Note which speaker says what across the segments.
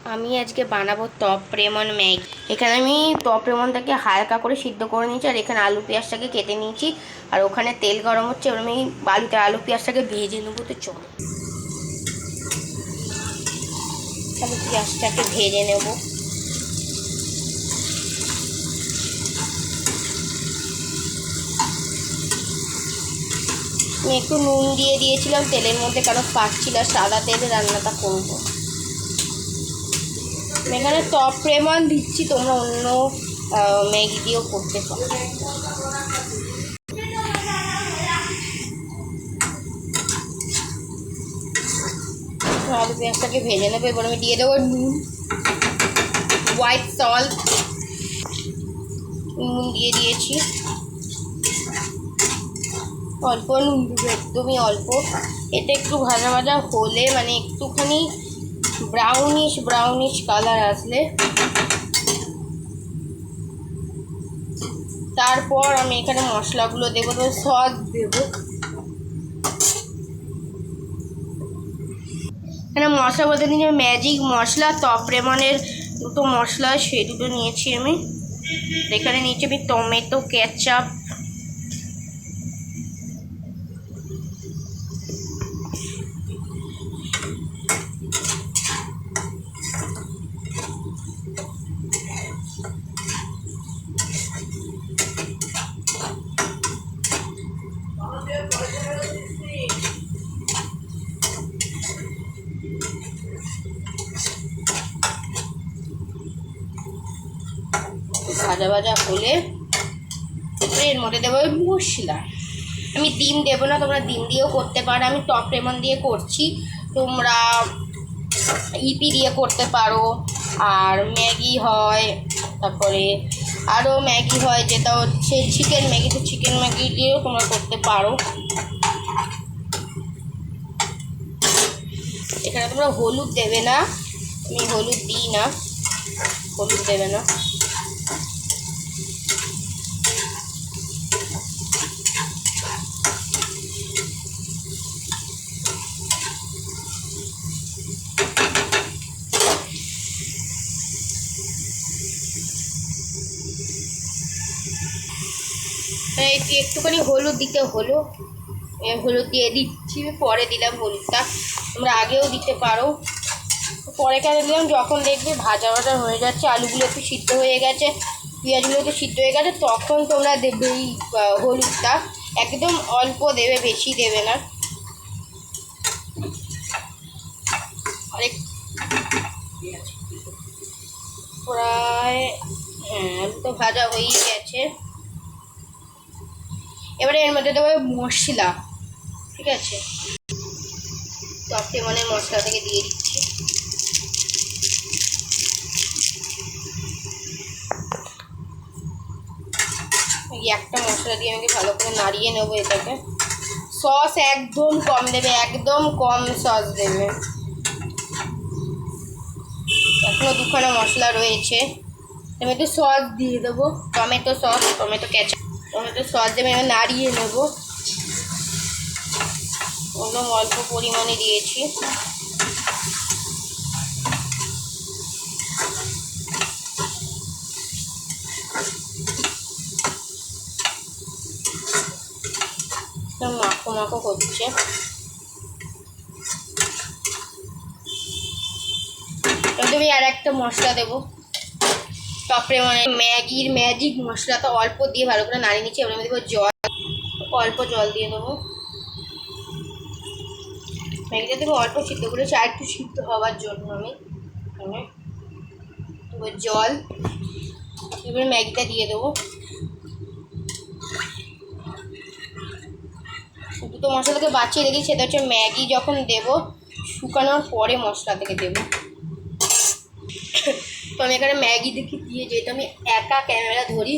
Speaker 1: আমি আজকে বানাবো টপ রেমন ম্যাগি। এখানে আমি টপ রেমনটাকে হালকা করে সিদ্ধ করে নিয়েছি, আর এখানে আলু পেঁয়াজটাকে কেটে নিয়েছি, আর ওখানে তেল গরম হচ্ছে। এবার আমি বালিতে আলু পেঁয়াজটাকে ভেজে নেবো। তো চলো আলু পেঁয়াজটাকে ভেজে নেব। আমি একটু নুন দিয়ে দিয়েছিলাম তেলের মধ্যে, কারণ পাচ্ছিল সাদা তেলে রান্নাটা করবো। এখানে টপ রেমন দিচ্ছি, তোমরা অন্য ম্যাগি দিয়েও করতে পারো। আলু পেঁয়াজটাকে ভেজে নেবো। এবার আমি দিয়ে দেবো নুন, হোয়াইট সল্ট, নুন দিয়ে দিয়েছি, অল্প নুন দেবো, একদমই অল্প। এটা একটু ভাজা ভাজা হলে, মানে একটুখানি ব্রাউনিশ কালার আসলে, তারপর আমি এখানে মশলাগুলো দেবো। তো সস দেবো, এখানে মশলা বলতে নিয়ে ম্যাজিক মশলা, টপ রেমনের দুটো মশলা, সেই দুটো নিয়েছি আমি। এখানে নিচে আমি টমেটো কেচাপ, ভাজা ভাজা হলে এর মধ্যে দেবো মশলা। আমি ডিম দেবো না, তোমরা ডিম দিয়েও করতে পারো। আমি টপ রেমন দিয়ে করছি, তোমরা ইপি দিয়ে করতে পারো। আর ম্যাগি হয়, তারপরে আরও ম্যাগি হয় যেটা হচ্ছে চিকেন ম্যাগি, তো চিকেন ম্যাগি দিয়েও তোমরা করতে পারো। এখানে তোমরা হলুদ দেবে না, আমি হলুদ দিই না, হলুদ দেবে না। একটুখানি হলুদ দিতে হলো, হলুদ দিয়ে দিচ্ছি, পরে দিলাম হলুদটা, তোমরা আগেও দিতে পারো। পরে কেন দিলাম, যখন দেখবে ভাজা ভাজা হয়ে যাচ্ছে, আলুগুলো একটু সিদ্ধ হয়ে গেছে, পেঁয়াজগুলো একটু সিদ্ধ হয়ে গেছে, তখন তোমরা দেবে এই হলুদটা। একদম অল্প দেবে, বেশি দেবে না। অনেক প্রায়, হ্যাঁ, আলু তো ভাজা হয়েই গেছে। এবারে এর মধ্যে দেবো মশলা, ঠিক আছে? টপ রেমনের মশলা থেকে দিয়ে দিচ্ছি। একটা মশলা দিয়ে আমাকে ভালো করে নাড়িয়ে নেবো এটাকে। সস একদম কম দেবে, একদম কম সস দেবে। এখনো দুখানা মশলা রয়েছে, আমি একটু সস দিয়ে দেবো, tomato sauce, tomato ketchup, tomato sauce দেবে। আমি নাড়িয়ে নেবো, একদম অল্প পরিমাণে দিয়েছি। মাখো মাখো করছে। তুমি আর একটা মশলা দেবো, তারপরে মানে ম্যাজিক মশলাটা অল্প দিয়ে ভালো করে নাড়িয়ে নিচ্ছি। এবার আমি দেবো জল, অল্প জল দিয়ে দেবো। ম্যাগিটা দেবো অল্প সিদ্ধ করেছি, আর একটু সিদ্ধ হওয়ার জন্য আমি এবার জল, এবার ম্যাগিটা দিয়ে দেবো। দুটো মশলাকে বাঁচিয়ে রেখেছি, সেটা হচ্ছে ম্যাগি যখন দেবো শুকানোর পরে মশলা থেকে দেবো। তো আমি এখানে ম্যাগি দেখি দিয়ে, যেহেতু আমি একা ক্যামেরা ধরি,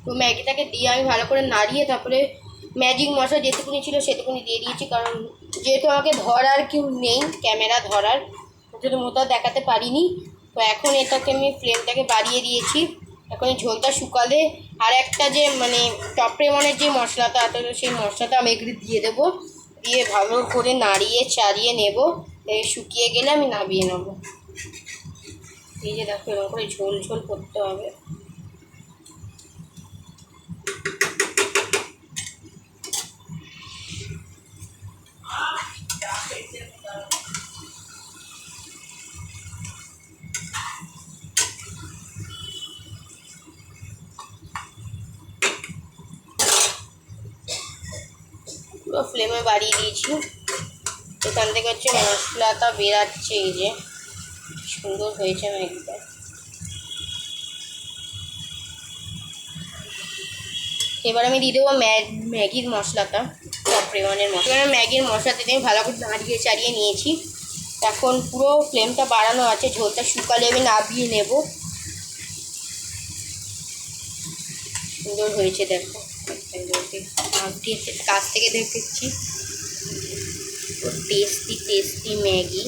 Speaker 1: তো ম্যাগিটাকে দিয়ে আমি ভালো করে নাড়িয়ে তারপরে ম্যাজিক মশলা যেটুকুনি ছিল সেটুকুনি দিয়ে দিয়েছি। কারণ যেহেতু আমাকে ধরার কেউ নেই, ক্যামেরা ধরার যদি মোটা দেখাতে পারিনি, তো এখন এটাকে আমি ফ্লেমটাকে বাড়িয়ে দিয়েছি। এখন এই ঝোলটা শুকালে আর একটা যে মানে টপ রেমনের যে মশলাটা আছে, সেই মশলাটা আমি এগুলি দিয়ে দেবো, দিয়ে ভালো করে নাড়িয়ে চাড়িয়ে নেব। শুকিয়ে গেলে আমি নামিয়ে নেবো। এই যে দেখো এরকম করে ঝোল ঝোল করতে হবে। পুরো ফ্লেমে বাড়িয়ে দিয়েছি। এখান থেকে হচ্ছে মশলাটা বেরাচ্ছে, এই যে সুন্দর হয়েছে ম্যাগিটা। এবার আমি দিয়ে দেবো ম্যাগির মশলাটা, সব পরিমাণের মশলা। এবার ম্যাগির মশলাতে আমি ভালো করে নাড়িয়ে চাড়িয়ে নিয়েছি। এখন পুরো ফ্লেমটা বাড়ানো আছে, ঝোলটা শুকালে আমি নামিয়ে নেব। সুন্দর হয়েছে দেখো, কাছ থেকে দেখেছি টেস্টি টেস্টি ম্যাগি।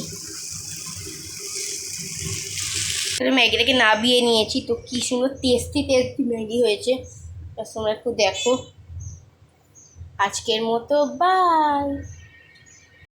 Speaker 1: ম্যাগিটাকে নামিয়ে নিয়েছি, তো কি সুন্দর টেস্টি টেস্টি ম্যাগি হয়েছে, তোমরা একটু দেখো। আজকের মতো বাই।